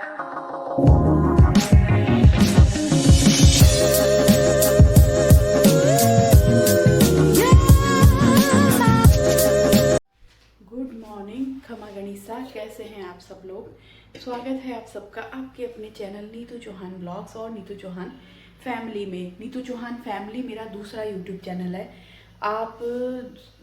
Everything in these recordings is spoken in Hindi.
गुड मॉर्निंग खमा गणिसा, कैसे हैं आप सब लोग। स्वागत है आप सबका आपके अपने चैनल नीतू चौहान ब्लॉग्स और नीतू चौहान फैमिली में। नीतू चौहान फैमिली मेरा दूसरा यूट्यूब चैनल है। आप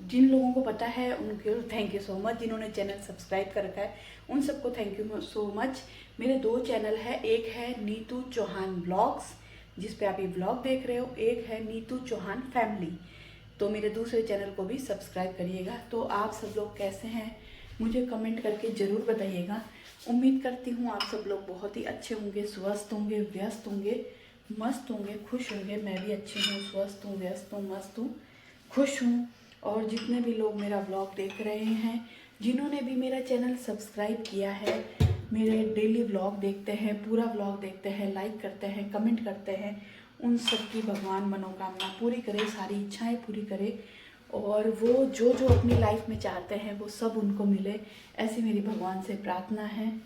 जिन लोगों को पता है उनको थैंक यू सो मच, जिन्होंने चैनल सब्सक्राइब कर रखा है उन सबको थैंक यू सो मच। मेरे दो चैनल है, एक है नीतू चौहान ब्लॉग्स जिस पे आप ये ब्लॉग देख रहे हो, एक है नीतू चौहान फैमिली। तो मेरे दूसरे चैनल को भी सब्सक्राइब करिएगा। तो आप सब लोग कैसे हैं मुझे कमेंट करके ज़रूर बताइएगा। उम्मीद करती हूँ आप सब लोग बहुत ही अच्छे होंगे, स्वस्थ होंगे, व्यस्त होंगे, मस्त होंगे, खुश होंगे। मैं भी अच्छी हूँ, स्वस्थ हूँ, व्यस्त हूँ, मस्त हूँ, खुश हूँ। और जितने भी लोग मेरा ब्लॉग देख रहे हैं, जिन्होंने भी मेरा चैनल सब्सक्राइब किया है, मेरे डेली ब्लॉग देखते हैं, पूरा ब्लॉग देखते हैं, लाइक करते हैं, कमेंट करते हैं, उन सब की भगवान मनोकामना पूरी करे, सारी इच्छाएं पूरी करे और वो जो जो अपनी लाइफ में चाहते हैं वो सब उनको मिले, ऐसी मेरी भगवान से प्रार्थना है।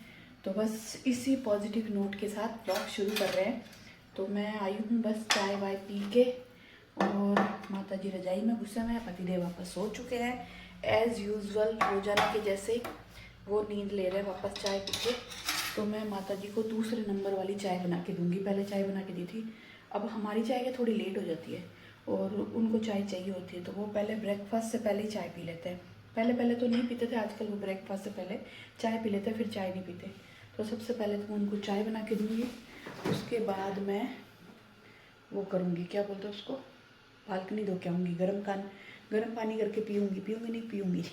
तो बस इसी पॉजिटिव नोट के साथ ब्लॉग शुरू कर रहे हैं। तो मैं आई हूँ बस चाय वाय पी के, और माता जी रजाई में घुसे हुए हैं, पतिदेव वापस सो चुके हैं एज़ यूजुअल रोजाना के जैसे। वो नींद ले रहे हैं वापस चाय पी के। तो मैं माता जी को दूसरे नंबर वाली चाय बना के दूंगी। पहले चाय बना के दी थी, अब हमारी चाय क्या थोड़ी लेट हो जाती है और उनको चाय चाहिए होती है, तो वो पहले ब्रेकफास्ट से पहले ही चाय पी लेते हैं। पहले पहले तो नहीं पीते थे, आजकल वो ब्रेकफास्ट से पहले चाय पी लेते हैं, फिर चाय नहीं पीते। तो सबसे पहले तो मैं उनको चाय बना के दूँगी, उसके बाद मैं वो करूँगी, क्या बोलते हैं उसको, बालकनी धो के आऊँगी, गर्म पानी करके पीऊँगी।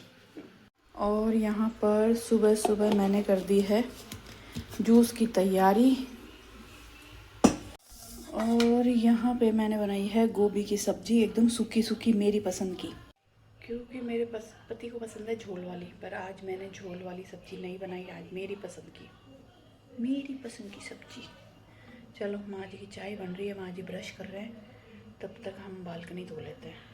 और यहाँ पर सुबह सुबह मैंने कर दी है जूस की तैयारी। और यहाँ पे मैंने बनाई है गोभी की सब्ज़ी, एकदम सूखी सूखी मेरी पसंद की, क्योंकि मेरे पति को पसंद है झोल वाली। पर आज मैंने झोल वाली सब्ज़ी नहीं बनाई, आज मेरी पसंद की सब्ज़ी। चलो माँ जी की चाय बन रही है, माँ जी ब्रश कर रहे हैं, तब तक हम बालकनी धो लेते हैं।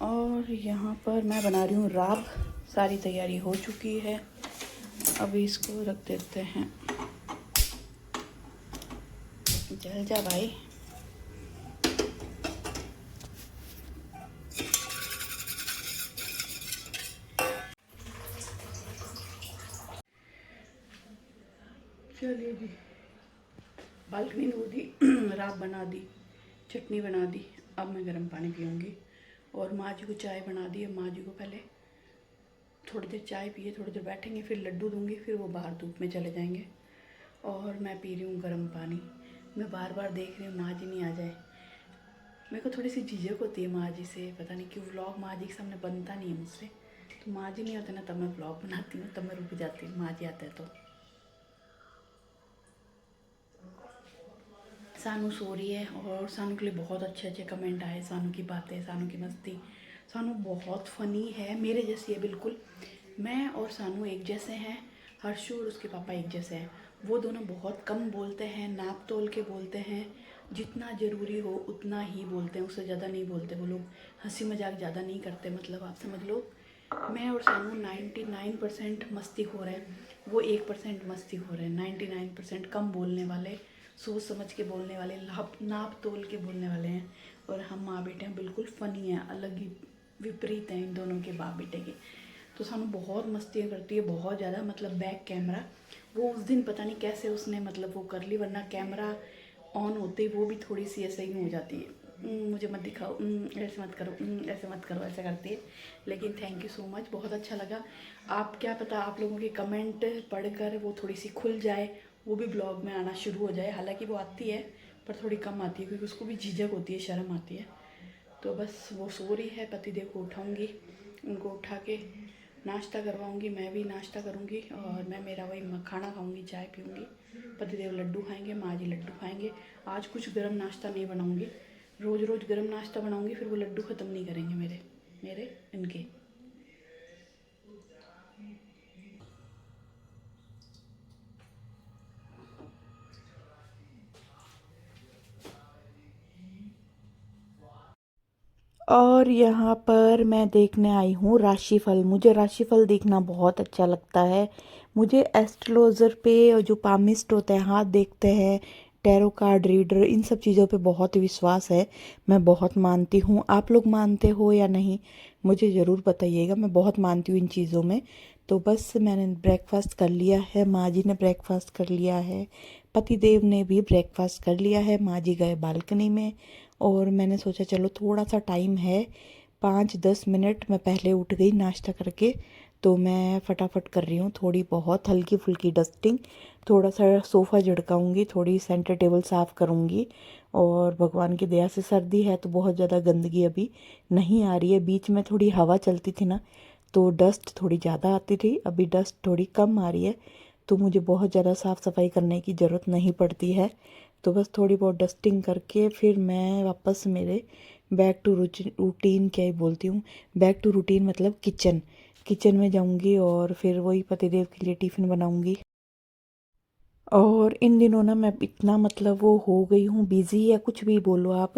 और यहाँ पर मैं बना रही हूँ राब। सारी तैयारी हो चुकी है, अभी इसको रख देते हैं। जल जा भाई। चलिए जी, बालकनी धो दी, राब बना दी, चटनी बना दी। अब मैं गर्म पानी पीऊँगी। और माँ जी को चाय बना दी है। माँ जी को पहले थोड़ी देर चाय पिए, थोड़ी देर बैठेंगे, फिर लड्डू दूँगी, फिर वो बाहर धूप में चले जाएंगे। और मैं पी रही हूँ गर्म पानी। मैं बार बार देख रही हूँ माँ जी नहीं आ जाए। मेरे को थोड़ी सी झिझक होती है माँ जी से, पता नहीं क्यों व्लॉग माँ जी के सामने बनता नहीं है मुझसे। तो माँ जी नहीं होते ना तब मैं व्लॉग बनाती हूँ, तब मैं रुक जाती हूँ। माँ जी आते हैं तो सानू सो रही है, और सानू के लिए बहुत अच्छे अच्छे कमेंट आए। सानू की बातें, सानू की मस्ती। सानू बहुत फ़नी है, मेरे जैसी है बिल्कुल। मैं और सानू एक जैसे हैं, हर्षू और उसके पापा एक जैसे हैं। वो दोनों बहुत कम बोलते हैं, नाप तोल के बोलते हैं, जितना ज़रूरी हो उतना ही बोलते हैं, उससे ज़्यादा नहीं बोलते। वो लोग हंसी मजाक ज़्यादा नहीं करते, मतलब आप समझ लो। मैं और सानू 99% मस्ती हो रहे हैं, वो 1% मस्ती हो रहे हैं। 99% कम बोलने वाले, सोच समझ के बोलने वाले, नाप तोल के बोलने वाले हैं। और हम माँ बेटे हैं, बिल्कुल फ़नी हैं, अलग ही विपरीत हैं इन दोनों के बाप बेटे के। तो सानू बहुत मस्तियाँ करती है, बहुत ज़्यादा। मतलब बैक कैमरा वो उस दिन पता नहीं कैसे उसने मतलब वो कर ली, वरना कैमरा ऑन होते ही वो भी थोड़ी सी ऐसे ही हो जाती है, मुझे मत दिखाओ, ऐसे मत करो, ऐसे मत करो, ऐसा करती है। लेकिन थैंक यू सो मच, बहुत अच्छा लगा। आप क्या पता आप लोगों के कमेंट पढ़कर वो थोड़ी सी खुल जाए, वो भी ब्लॉग में आना शुरू हो जाए। हालांकि वो आती है पर थोड़ी कम आती है, क्योंकि उसको भी झिझक होती है, शर्म आती है। तो बस वो सो रही है, पतिदेव को उठाऊँगी, उनको उठा के नाश्ता करवाऊँगी, मैं भी नाश्ता करूँगी, और मैं मेरा वही खाना खाऊँगी, चाय पीऊँगी। पतिदेव लड्डू खाएंगे, माँ जी लड्डू खाएंगे। आज कुछ गर्म नाश्ता नहीं बनाऊँगी, रोज़ रोज़ गर्म नाश्ता बनाऊँगी फिर वो लड्डू ख़त्म नहीं करेंगे मेरे। मेरे इनके। और यहाँ पर मैं देखने आई हूँ राशिफल। मुझे राशिफल देखना बहुत अच्छा लगता है। मुझे एस्ट्रोलॉजर पे और जो पामिस्ट होता है, हाथ देखते हैं, टैरो कार्ड रीडर, इन सब चीज़ों पे बहुत विश्वास है। मैं बहुत मानती हूँ। आप लोग मानते हो या नहीं मुझे ज़रूर बताइएगा। मैं बहुत मानती हूँ इन चीज़ों में। तो बस मैंने ब्रेकफास्ट कर लिया है, माँ जी ने ब्रेकफास्ट कर लिया है, पतिदेव ने भी ब्रेकफास्ट कर लिया है। माँ जी गए बालकनी में और मैंने सोचा चलो थोड़ा सा टाइम है, 5-10 मिनट मैं पहले उठ गई नाश्ता करके, तो मैं फटाफट कर रही हूँ थोड़ी बहुत हल्की फुल्की डस्टिंग। थोड़ा सा सोफ़ा झड़काऊँगी, थोड़ी सेंटर टेबल साफ़ करूँगी। और भगवान की दया से सर्दी है तो बहुत ज़्यादा गंदगी अभी नहीं आ रही है। बीच में थोड़ी हवा चलती थी ना तो डस्ट थोड़ी ज़्यादा आती थी, अभी डस्ट थोड़ी कम आ रही है, तो मुझे बहुत ज़्यादा साफ़ सफाई करने की ज़रूरत नहीं पड़ती है। तो बस थोड़ी बहुत डस्टिंग करके फिर मैं वापस मेरे बैक टू रूटीन क्या ही बोलती हूँ, बैक टू रूटीन मतलब किचन में जाऊँगी और फिर वही पतिदेव के लिए टिफ़िन बनाऊँगी। और इन दिनों ना मैं इतना मतलब वो हो गई हूँ बिज़ी, या कुछ भी बोलो आप।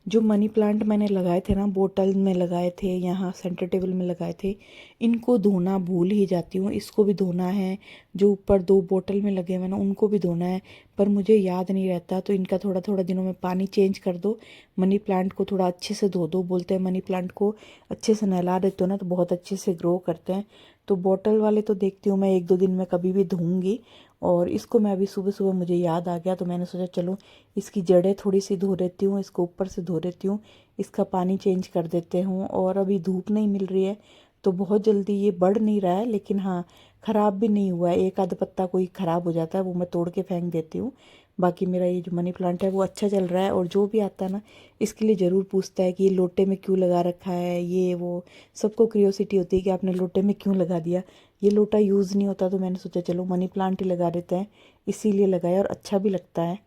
जो मनी प्लांट मैंने लगाए थे ना, बोतल में लगाए थे, यहाँ सेंटर टेबल में लगाए थे, इनको धोना भूल ही जाती हूँ। इसको भी धोना है, जो ऊपर 2 बोतल में लगे हुए ना उनको भी धोना है, पर मुझे याद नहीं रहता। तो इनका थोड़ा थोड़ा दिनों में पानी चेंज कर दो, मनी प्लांट को थोड़ा अच्छे से धो दो। बोलते हैं मनी प्लांट को अच्छे से नहला देते हो ना तो बहुत अच्छे से ग्रो करते हैं। तो बोतल वाले तो देखती हूँ मैं 1-2 दिन में कभी भी धोऊंगी। और इसको मैं अभी सुबह सुबह मुझे याद आ गया तो मैंने सोचा चलो इसकी जड़ें थोड़ी सी धो देती हूँ, इसको ऊपर से धो देती हूँ, इसका पानी चेंज कर देते हूँ। और अभी धूप नहीं मिल रही है तो बहुत जल्दी ये बढ़ नहीं रहा है, लेकिन हाँ ख़राब भी नहीं हुआ है। एक आध पत्ता कोई ख़राब हो जाता है वो मैं तोड़ के फेंक देती हूँ। बाकी मेरा ये जो मनी प्लांट है वो अच्छा चल रहा है। और जो भी आता है ना इसके लिए ज़रूर पूछता है कि ये लोटे में क्यों लगा रखा है, ये वो। सबको क्यूरियोसिटी होती है कि आपने लोटे में क्यों लगा दिया। ये लोटा यूज़ नहीं होता तो मैंने सोचा चलो मनी प्लांट ही लगा देते हैं, इसीलिए लगाया और अच्छा भी लगता है।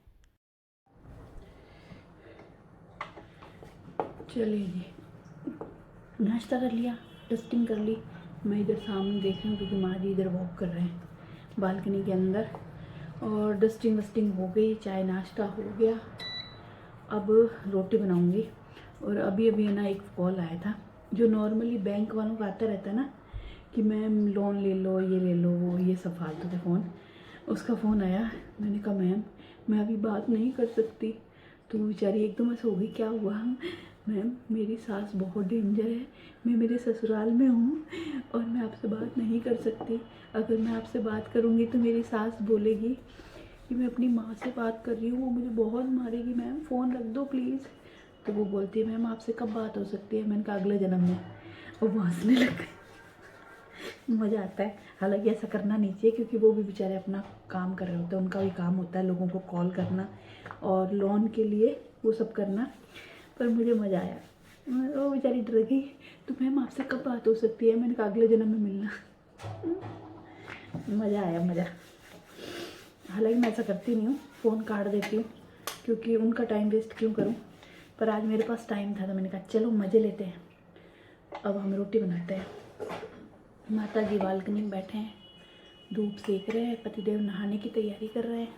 चलिए जी, नाश्ता कर लिया, डस्टिंग कर ली। मैं इधर सामने देख रही हूँ क्योंकि माँ जी इधर वॉक कर रहे हैं बालकनी के अंदर। और डस्टिंग वस्टिंग हो गई, चाय नाश्ता हो गया। अब रोटी बनाऊंगी। और अभी अभी ना एक कॉल आया था, जो नॉर्मली बैंक वालों का आता रहता है ना कि मैम लोन ले लो, ये ले लो, वो ये सब फालतू के फ़ोन। उसका फ़ोन आया। मैंने कहा मैम मैं अभी बात नहीं कर सकती। तो वो बेचारी एकदम ऐसे हो गई, क्या हुआ? मैम मेरी सास बहुत डेंजर है, मैं मेरे ससुराल में हूँ और मैं आपसे बात नहीं कर सकती। अगर मैं आपसे बात करूँगी तो मेरी सास बोलेगी कि मैं अपनी माँ से बात कर रही हूँ, वो मुझे बहुत मारेगी, मैम फ़ोन रख दो प्लीज़। तो वो बोलती है मैम आपसे कब बात हो सकती है? मैंने कहा अगले जन्म में। और वो हंसने लग गई। मज़ा आता है। हालांकि ऐसा करना नहीं चाहिए क्योंकि वो भी बेचारे अपना काम कर रहे होते हैं, उनका भी काम होता है लोगों को कॉल करना और लोन के लिए वो सब करना। पर मुझे मज़ा आया। वो बेचारी डर गई। तो मैम आपसे कब बात हो सकती है? मैंने कहा अगले जन्म में मिलना। मज़ा आया, मज़ा। हालांकि मैं ऐसा करती नहीं हूँ, फ़ोन काट देती हूँ क्योंकि उनका टाइम वेस्ट क्यों करूँ। पर आज मेरे पास टाइम था तो मैंने कहा चलो मज़े लेते हैं। अब हम रोटी बनाते हैं। माता जी बालकनी में बैठे हैं, धूप सेक रहे हैं, पतिदेव नहाने की तैयारी कर रहे हैं,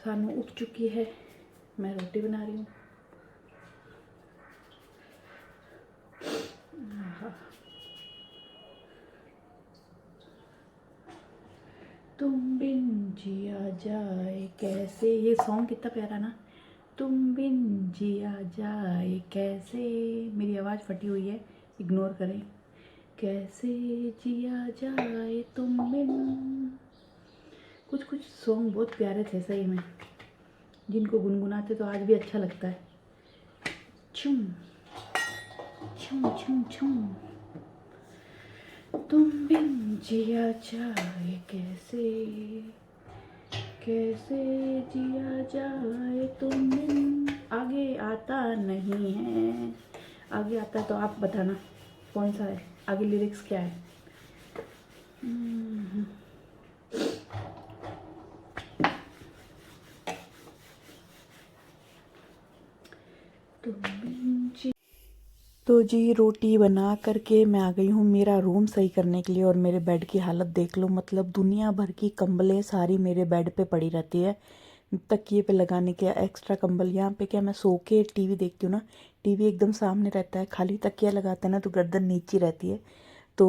सानू उठ चुकी है, मैं रोटी बना रही हूँ। तुम बिन जिया जाए कैसे, ये सॉन्ग कितना प्यारा ना। तुम बिन जिया जाए कैसे, मेरी आवाज़ फटी हुई है, इग्नोर करें। कैसे जिया जाए तुम बिन। कुछ कुछ सॉन्ग बहुत प्यारे थे सही में, जिनको गुनगुनाते तो आज भी अच्छा लगता है। छुम छुम छुम छुम, तुम बिन जिया जाए कैसे, कैसे जिया जाए तुम बिन। आगे आता नहीं है, आगे आता तो आप बताना कौन सा है, आगे लिरिक्स क्या है। तुम बिन तो जी रोटी बना करके मैं आ गई हूँ मेरा रूम सही करने के लिए। और मेरे बेड की हालत देख लो, मतलब दुनिया भर की कंबलें सारी मेरे बेड पे पड़ी रहती है। तकिए पे लगाने के एक्स्ट्रा कंबल, यहाँ पे क्या मैं सो के टीवी देखती हूँ ना, टीवी एकदम सामने रहता है, खाली तकिया लगाते हैं ना तो गर्दन नीचे रहती है। तो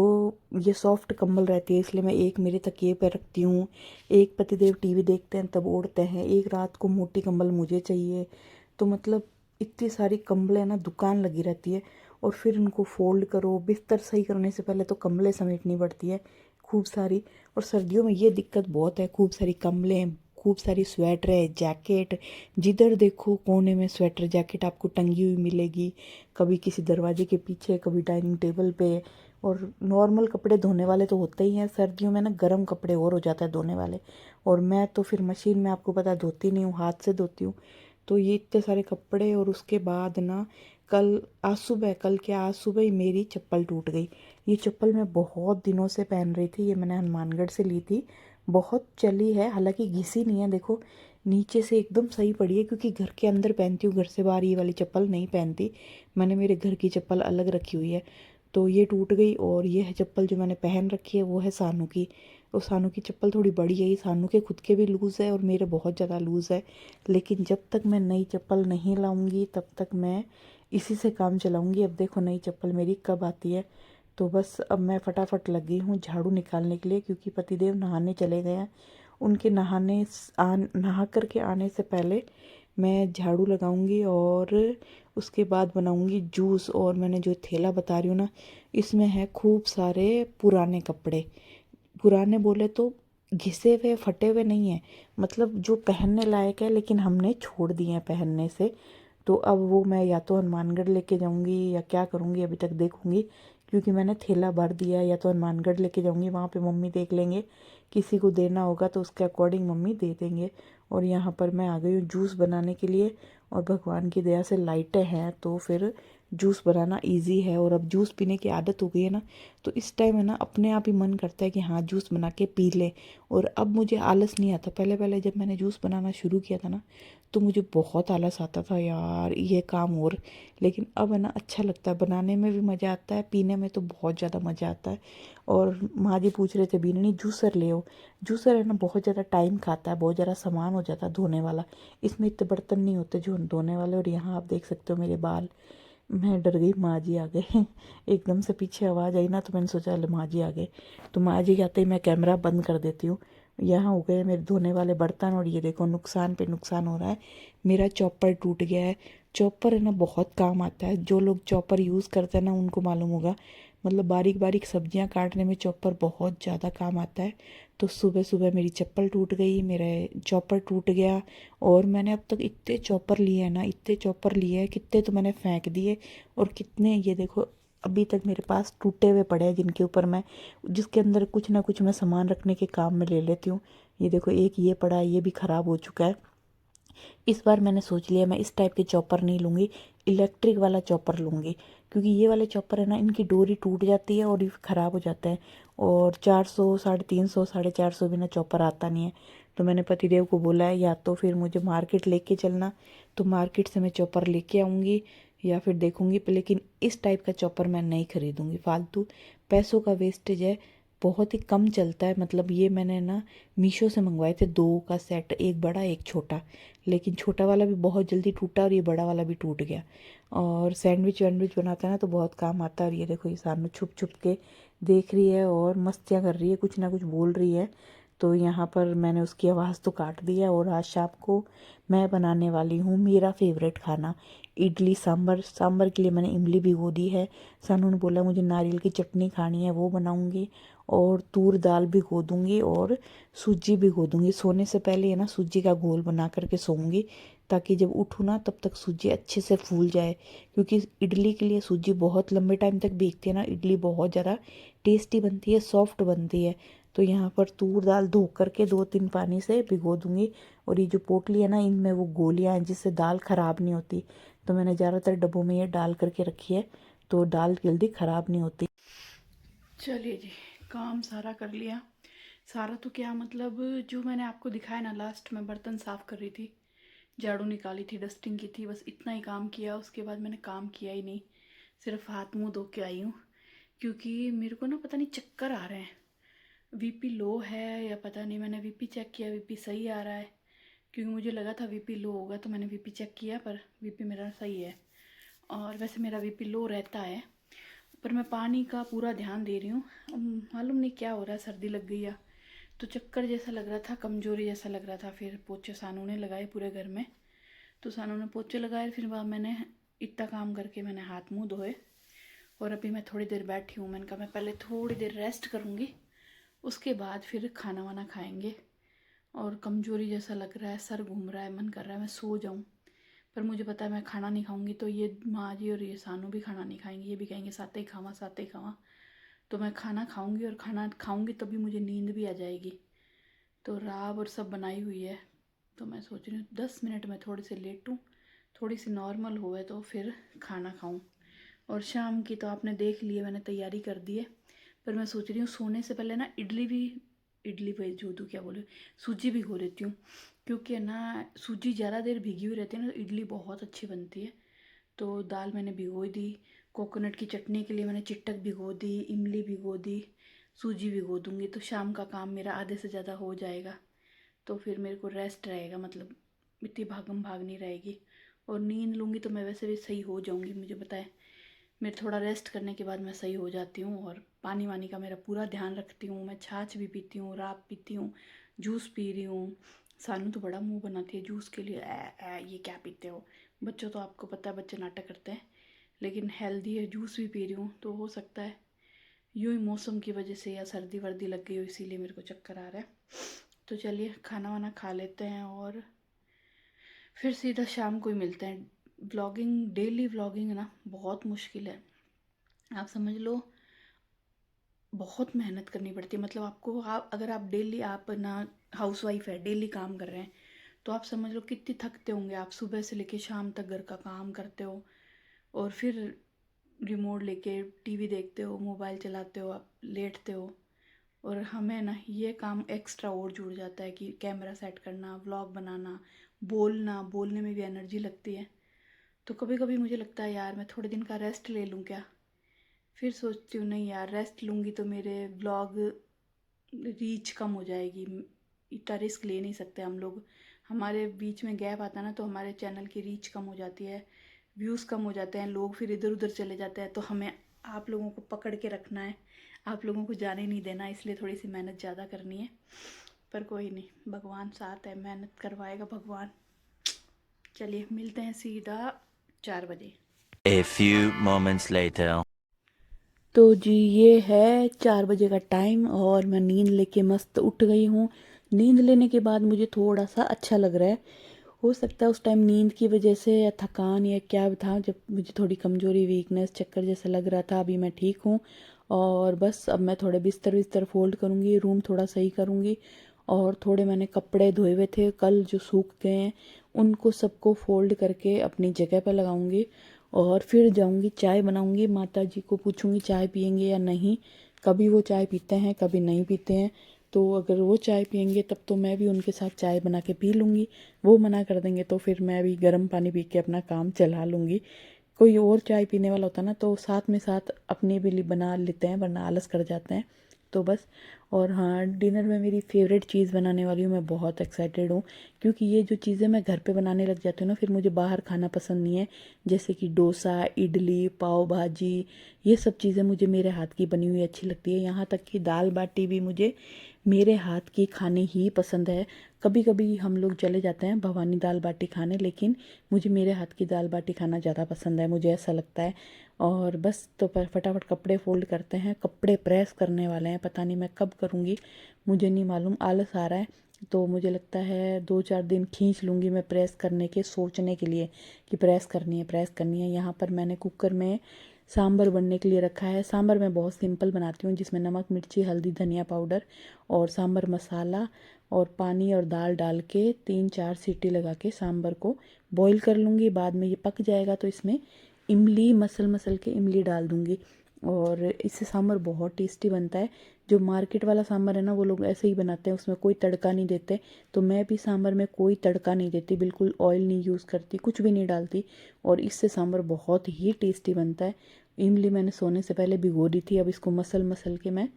ये सॉफ्ट कंबल रहती है, इसलिए मैं एक मेरे तकिए पे रखती हूँ। एक पतिदेव टीवी देखते हैं तब ओढ़ते हैं, एक रात को मोटी कंबल मुझे चाहिए। तो मतलब इतनी सारी कंबलें ना दुकान लगी रहती है। और फिर उनको फोल्ड करो, बिस्तर सही करने से पहले तो कंबलें समेटनी पड़ती है खूब सारी। और सर्दियों में ये दिक्कत बहुत है, खूब सारी कंबलें, खूब सारी स्वेटर है, जैकेट, जिधर देखो कोने में स्वेटर जैकेट आपको टंगी हुई मिलेगी। कभी किसी दरवाजे के पीछे, कभी डाइनिंग टेबल पे। और नॉर्मल कपड़े धोने वाले तो होते ही हैं, सर्दियों में ना गर्म कपड़े और हो जाता है धोने वाले। और मैं तो फिर मशीन में आपको पता धोती नहीं हूँ, हाथ से धोती हूँ। तो ये इतने सारे कपड़े। और उसके बाद ना आज सुबह ही मेरी चप्पल टूट गई। ये चप्पल मैं बहुत दिनों से पहन रही थी, ये मैंने हनुमानगढ़ से ली थी। बहुत चली है, हालांकि घिसी नहीं है, देखो नीचे से एकदम सही पड़ी है, क्योंकि घर के अंदर पहनती हूँ, घर से बाहर ये वाली चप्पल नहीं पहनती। मैंने मेरे घर की चप्पल अलग रखी हुई है। तो ये टूट गई। और ये है चप्पल जो मैंने पहन रखी है, वो है सानू की। और सानू की चप्पल थोड़ी बड़ी है, ये सानू के खुद के भी लूज़ है और मेरे बहुत ज़्यादा लूज़ है। लेकिन जब तक मैं नई चप्पल नहीं लाऊंगी तब तक मैं इसी से काम चलाऊंगी। अब देखो नई चप्पल मेरी कब आती है। तो बस अब मैं फटाफट लगी हूँ झाड़ू निकालने के लिए, क्योंकि पतिदेव नहाने चले गए हैं। उनके नहा करके आने से पहले मैं झाड़ू लगाऊंगी और उसके बाद बनाऊंगी जूस। और मैंने जो थैला बता रही हूँ ना, इसमें है खूब सारे पुराने कपड़े। पुराने बोले तो घिसे हुए फटे हुए नहीं है, मतलब जो पहनने लायक है लेकिन हमने छोड़ दिए हैं पहनने से। तो अब वो मैं या तो हनुमानगढ़ लेके जाऊंगी या क्या करूंगी, अभी तक देखूंगी। क्योंकि मैंने थैला भर दिया है, या तो हनुमानगढ़ लेके जाऊंगी, वहाँ पे मम्मी देख लेंगे, किसी को देना होगा तो उसके अकॉर्डिंग मम्मी दे देंगे। और यहाँ पर मैं आ गई हूँ जूस बनाने के लिए। और भगवान की दया से लाइटें हैं तो फिर जूस बनाना इजी है। और अब जूस पीने की आदत हो गई है ना, तो इस टाइम है ना अपने आप ही मन करता है कि हाँ जूस बना के पी ले। और अब मुझे आलस नहीं आता। पहले पहले जब मैंने जूस बनाना शुरू किया था ना, तो मुझे बहुत आलस आता था यार ये काम। और लेकिन अब है ना अच्छा लगता है, बनाने में भी मज़ा आता है, पीने में तो बहुत ज़्यादा मज़ा आता है। और माँ जी पूछ रहे थे बीननी जूसर ले आओ। जूसर है ना बहुत ज़्यादा टाइम खाता है, बहुत ज़्यादा सामान हो जाता है धोने वाला। इसमें इतने बर्तन नहीं होते जो धोने वाले। और यहाँ आप देख सकते हो मेरे बाल। मैं डर गई, माँ जी आ गए एकदम से पीछे आवाज़ आई ना, तो मैंने सोचा अरे माँ जी आ गए। तो माँ जी आते ही मैं कैमरा बंद कर देती हूँ। यहाँ हो गए मेरे धोने वाले बर्तन। और ये देखो नुकसान पे नुकसान हो रहा है, मेरा चॉपर टूट गया है। चॉपर है ना बहुत काम आता है, जो लोग चॉपर यूज़ करते हैं ना उनको मालूम होगा। मतलब बारीक बारीक सब्जियां काटने में चॉपर बहुत ज़्यादा काम आता है। तो सुबह सुबह मेरी चप्पल टूट गई, मेरे चॉपर टूट गया। और मैंने अब तक इतने चॉपर लिए हैं ना, इतने चॉपर लिए हैं, कितने तो मैंने फेंक दिए। और कितने ये देखो अभी तक मेरे पास टूटे हुए पड़े हैं, जिनके ऊपर मैं, जिसके अंदर कुछ ना कुछ मैं सामान रखने के काम में ले लेती हूँ। ये देखो एक ये पड़ा है, ये भी ख़राब हो चुका है। इस बार मैंने सोच लिया मैं इस टाइप के चॉपर नहीं लूँगी, इलेक्ट्रिक वाला चॉपर लूँगी। क्योंकि ये वाले चॉपर है ना, इनकी डोरी टूट जाती है और ये ख़राब हो जाता है। और 400 350 450 बिना चॉपर आता नहीं है। तो मैंने पतिदेव को बोला है या तो फिर मुझे मार्केट लेके चलना, तो मार्केट से मैं चॉपर लेके आऊँगी, या फिर देखूँगी। लेकिन इस टाइप का चॉपर मैं नहीं खरीदूँगी, फालतू पैसों का वेस्टेज है, बहुत ही कम चलता है। मतलब ये मैंने ना मीशो से मंगवाए थे, दो का सेट, एक बड़ा एक छोटा। लेकिन छोटा वाला भी बहुत जल्दी टूटा और ये बड़ा वाला भी टूट गया। और सैंडविच वैंडविच बनाता है ना तो बहुत काम आता है। और ये देखो ये सानू छुप छुप के देख रही है और मस्तियाँ कर रही है, कुछ ना कुछ बोल रही है। तो यहाँ पर मैंने उसकी आवाज़ तो काट दी है। और आज शाम को मैं बनाने वाली हूँ मेरा फेवरेट खाना, इडली सांभर। सांभर के लिए मैंने इमली भिगो दी है। सानू ने बोला मुझे नारियल की चटनी खानी है, वो बनाऊँगी। और तूर दाल भिगो दूँगी और सूजी भिगो दूँगी। सोने से पहले है ना सूजी का घोल बना करके सोऊंगी, ताकि जब उठूँ ना तब तक सूजी अच्छे से फूल जाए। क्योंकि इडली के लिए सूजी बहुत लंबे टाइम तक भीगती है ना, इडली बहुत ज़्यादा टेस्टी बनती है, सॉफ्ट बनती है। तो यहाँ पर तूर दाल धो करके 2-3 पानी से भिगो दूँगी। और ये जो पोटली है ना, इनमें वो गोलियाँ हैं जिससे दाल ख़राब नहीं होती। तो मैंने ज़्यादातर डब्बों में ये डाल करके रखी है, तो दाल जल्दी ख़राब नहीं होती। चलिए जी, काम सारा कर लिया। सारा तो क्या, मतलब जो मैंने आपको दिखाया ना, लास्ट में बर्तन साफ़ कर रही थी, झाड़ू निकाली थी, डस्टिंग की थी, बस इतना ही काम किया। उसके बाद मैंने काम किया ही नहीं। सिर्फ हाथ मुंह धो के आई हूँ, क्योंकि मेरे को ना पता नहीं चक्कर आ रहे हैं। वीपी लो है या पता नहीं, मैंने वीपी चेक किया, वीपी सही आ रहा है, क्योंकि मुझे लगा था वीपी लो होगा, तो मैंने वीपी चेक किया पर वीपी मेरा सही है। और वैसे मेरा वीपी लो रहता है, पर मैं पानी का पूरा ध्यान दे रही हूँ। मालूम नहीं क्या हो रहा है, सर्दी लग गई है तो चक्कर जैसा लग रहा था, कमजोरी जैसा लग रहा था। फिर पोछे सानू ने लगाए पूरे घर में, तो सानू ने पोछे लगाए, फिर बाद मैंने इतना काम करके मैंने हाथ मुंह धोए और अभी मैं थोड़ी देर बैठी हूँ। मैंने कहा मैं पहले थोड़ी देर रेस्ट करूँगी, उसके बाद फिर खाना वाना खाएंगे। और कमजोरी जैसा लग रहा है, सर घूम रहा है, मन कर रहा है मैं सो जाऊँ, पर मुझे पता है मैं खाना नहीं खाऊंगी तो ये माँ जी और ये सानू भी खाना नहीं खाएंगे, ये भी कहेंगे साथ ही खावा साथ ही खावा। तो मैं खाना खाऊंगी और खाना खाऊंगी तभी मुझे नींद भी आ जाएगी। तो राब और सब बनाई हुई है, तो मैं सोच रही हूँ 10 मिनट में थोड़ी सी लेटूँ, थोड़ी सी नॉर्मल होए तो फिर खाना खाऊं। और शाम की तो आपने देख लिए, मैंने तैयारी कर दी है, पर मैं सोच रही हूँ सोने से पहले ना इडली भेजू दूँ, क्या बोले, सूजी भिगो देती हूँ, क्योंकि है ना सूजी ज़्यादा देर भिगी हुई रहती है ना तो इडली बहुत अच्छी बनती है। तो दाल मैंने भिगो दी, कोकोनट की चटनी के लिए मैंने चिट्टक भिगो दी, इमली भिगो दी, सूजी भिगो दूँगी, तो शाम का काम मेरा आधे से ज़्यादा हो जाएगा। तो फिर मेरे को रेस्ट रहेगा, मतलब इतनी भागम भाग नहीं रहेगी। और नींद लूँगी तो मैं वैसे भी सही हो जाऊँगी, मुझे पता है। मेरे थोड़ा रेस्ट करने के बाद मैं सही हो जाती हूँ। और पानी वानी का मेरा पूरा ध्यान रखती हूँ, मैं छाछ भी पीती हूँ, राब पीती हूँ, जूस पी रही हूँ। सानू तो बड़ा मुंह बनाती है जूस के लिए, ये क्या पीते हो। बच्चों तो आपको पता है, बच्चे नाटक करते हैं, लेकिन हेल्दी है, जूस भी पी रही हूँ। तो हो सकता है यूँ ही मौसम की वजह से या सर्दी वर्दी लग गई हो, इसीलिए मेरे को चक्कर आ रहा है। तो चलिए खाना वाना खा लेते हैं और फिर सीधा शाम को ही मिलते हैं। व्लॉगिंग, डेली व्लॉगिंग ना बहुत मुश्किल है, आप समझ लो। बहुत मेहनत करनी पड़ती है, मतलब आपको, आप अगर आप डेली, आप ना हाउस वाइफ है, डेली काम कर रहे हैं, तो आप समझ लो कितनी थकते होंगे आप। सुबह से लेके शाम तक घर का काम करते हो और फिर रिमोट लेके टीवी देखते हो, मोबाइल चलाते हो, आप लेटते हो। और हमें ना ये काम एक्स्ट्रा और जुड़ जाता है कि कैमरा सेट करना, व्लॉग बनाना, बोलना, बोलने में भी एनर्जी लगती है। तो कभी कभी मुझे लगता है यार मैं थोड़े दिन का रेस्ट ले लूँ क्या। फिर सोचती हूँ नहीं यार, रेस्ट लूँगी तो मेरे व्लॉग रीच कम हो जाएगी, इतना रिस्क ले नहीं सकते हम लोग। हमारे बीच में गैप आता ना तो हमारे चैनल की रीच कम हो जाती है, व्यूज़ कम हो जाते हैं, लोग फिर इधर उधर चले जाते हैं। तो हमें आप लोगों को पकड़ के रखना है, आप लोगों को जाने नहीं देना, इसलिए थोड़ी सी मेहनत ज़्यादा करनी है। पर कोई नहीं, भगवान साथ है, मेहनत करवाएगा भगवान। चलिए मिलते हैं सीधा 4 बजे। A few moments later. तो जी ये है 4 बजे का टाइम और मैं नींद लेके मस्त उठ गई हूँ। नींद लेने के बाद मुझे थोड़ा सा अच्छा लग रहा है। हो सकता है उस टाइम नींद की वजह से या थकान या क्या था, जब मुझे थोड़ी कमजोरी, वीकनेस, चक्कर जैसा लग रहा था। अभी मैं ठीक हूँ और बस अब मैं थोड़े बिस्तर विस्तर फोल्ड करूँगी, रूम थोड़ा सही करूँगी। और थोड़े मैंने कपड़े धोए हुए थे कल जो सूख गए हैं, उनको सबको फोल्ड करके अपनी जगह पर लगाऊंगी। और फिर जाऊंगी चाय बनाऊंगी, माता जी को पूछूंगी चाय पियेंगे या नहीं। कभी वो चाय पीते हैं, कभी नहीं पीते हैं, तो अगर वो चाय पियेंगे तब तो मैं भी उनके साथ चाय बना के पी लूँगी। वो मना कर देंगे तो फिर मैं भी गर्म पानी पी के अपना काम चला लूँगी। कोई और चाय पीने वाला होता ना तो साथ में साथ अपने भी बना लेते हैं, वरना आलस कर जाते हैं। तो बस। और हाँ, डिनर में मेरी फेवरेट चीज़ बनाने वाली हूँ, मैं बहुत एक्साइटेड हूँ, क्योंकि ये जो चीज़ें मैं घर पे बनाने लग जाती हूँ ना, फिर मुझे बाहर खाना पसंद नहीं है। जैसे कि डोसा, इडली, पाव भाजी, ये सब चीज़ें मुझे मेरे हाथ की बनी हुई अच्छी लगती है। यहाँ तक कि दाल बाटी भी मुझे मेरे हाथ की खाने ही पसंद है। कभी कभी हम लोग चले जाते हैं भवानी दाल बाटी खाने, लेकिन मुझे मेरे हाथ की दाल बाटी खाना ज़्यादा पसंद है, मुझे ऐसा लगता है। और बस तो फटाफट कपड़े फोल्ड करते हैं, कपड़े प्रेस करने वाले हैं, पता नहीं मैं कब करूँगी, मुझे नहीं मालूम, आलस आ रहा है। तो मुझे लगता है 2-4 दिन खींच लूँगी मैं प्रेस करने के, सोचने के लिए कि प्रेस करनी है, प्रेस करनी है। यहाँ पर मैंने कुकर में सांभर बनने के लिए रखा है। सांभर मैं बहुत सिंपल बनाती हूँ, जिसमें नमक, मिर्ची, हल्दी, धनिया पाउडर और सांभर मसाला और पानी और दाल डाल के 3-4 सीटी लगा के सांभर को बॉईल कर लूँगी। बाद में ये पक जाएगा तो इसमें इमली, मसल मसल के इमली डाल दूँगी और इससे सांभर बहुत टेस्टी बनता है। जो मार्केट वाला सांभर है ना, वो लोग ऐसे ही बनाते हैं, उसमें कोई तड़का नहीं देते। तो मैं भी सांभर में कोई तड़का नहीं देती, बिल्कुल ऑयल नहीं यूज़ करती, कुछ भी नहीं डालती, और इससे सांभर बहुत ही टेस्टी बनता है। इमली मैंने सोने से पहले भिगो दी थी। अब इसको मसल मसल के मैं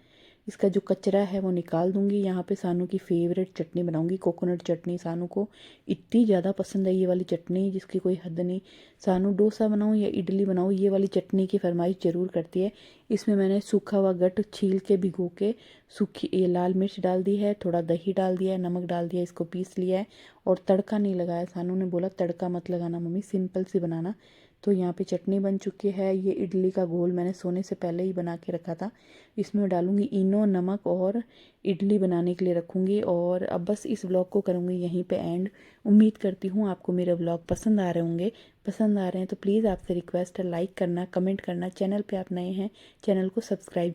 इसका जो कचरा है वो निकाल दूंगी। यहाँ पे सानू की फेवरेट चटनी बनाऊंगी, कोकोनट चटनी। सानू को इतनी ज़्यादा पसंद है ये वाली चटनी, जिसकी कोई हद नहीं। सानू डोसा बनाऊँ या इडली बनाऊँ, ये वाली चटनी की फरमाइश ज़रूर करती है। इसमें मैंने सूखा हुआ गट छील के भिगो के सूखी ये लाल मिर्च डाल दी है, थोड़ा दही डाल दिया है, नमक डाल दिया, इसको पीस लिया है और तड़का नहीं लगाया। सानू ने बोला तड़का मत लगाना मम्मी, सिंपल सी बनाना। तो यहाँ पे चटनी बन चुकी है। ये इडली का घोल मैंने सोने से पहले ही बना के रखा था। इसमें डालूंगी इनो, नमक और इडली बनाने के लिए रखूँगी। और अब बस इस व्लॉग को करूँगी यहीं पे एंड। उम्मीद करती हूँ आपको मेरे व्लॉग पसंद आ रहे होंगे। पसंद आ रहे हैं तो प्लीज़ आपसे रिक्वेस्ट है, लाइक करना, कमेंट करना। चैनल पे आप नए हैं, चैनल को सब्सक्राइब